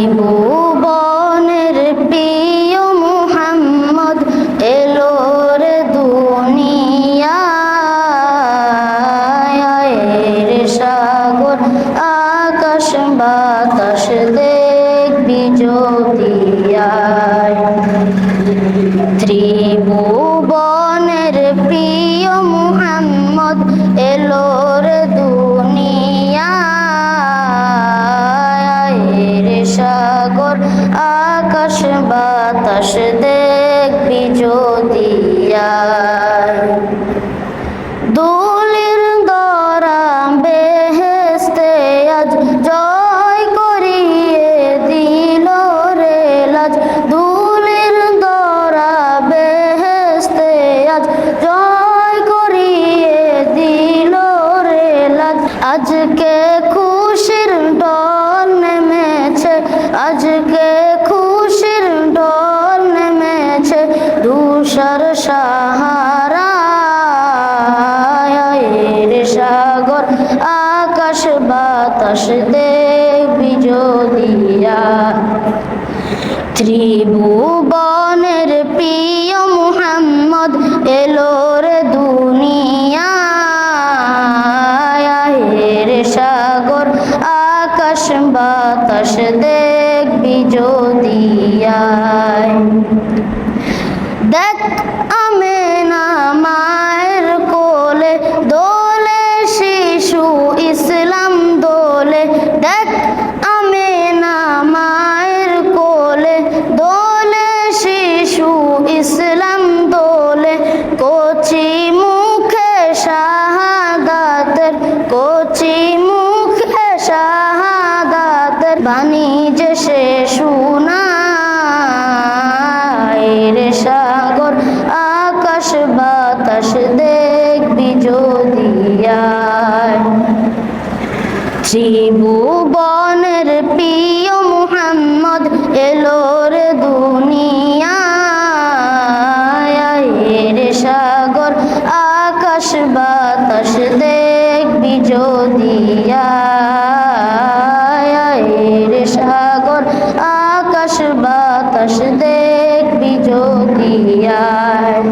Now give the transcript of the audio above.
ত্রিভুবনের প্রিয় মুহাম্মদ এলো রে দুনিয়ায়, রে সাগর আকাশ বাতাস দেখবি যদি আয়। ত্রিভুবনের প্রিয় মুহাম্মদ এলো রে দুনিয়ায়, রে সাগর আকাশ বাতাস দেখবি যদি আয়। দুলির দরা বেহেশতে আজ জয় করিয়ে দিল রে লাজ, দুলির দরা বেহেশতে আজ জয় করিয়ে দিল রে লাজ। আজকে খুশির ঢল নেমেছে, আজকে খুশির ঢল নেমেছে ধূসর সাহারায়, রে সাগর আকাশ বাতাস দেখবি যদি আয়। ত্রিভুবনের প্রিয় মুহাম্মদ এলো রে দুনিয়ায়, রে সাগর আকাশ বাতাস দেখবি যদি আয়। দেখ আমেনা মায়ের কোলে দোলে শিশু ইসলাম দোলে, দেখ আমেনা মায়ের কোলে দোলে শিশু ইসলাম দোলে। কচি মুখে শাহাদাতের, কচি মুখে শাহাদাতের বাণী যে সে শোনায়, রে সাগর আকাশ বাতাস দেখবি যদি আয়। ত্রিভুবনের প্রিয় মুহাম্মদ এলো রে দুনিয়ায়, রে সাগর আকাশ বাতাস দেখবি যদি আয়, রে সাগর আকাশ বাতাস দেখবি যদি আয়।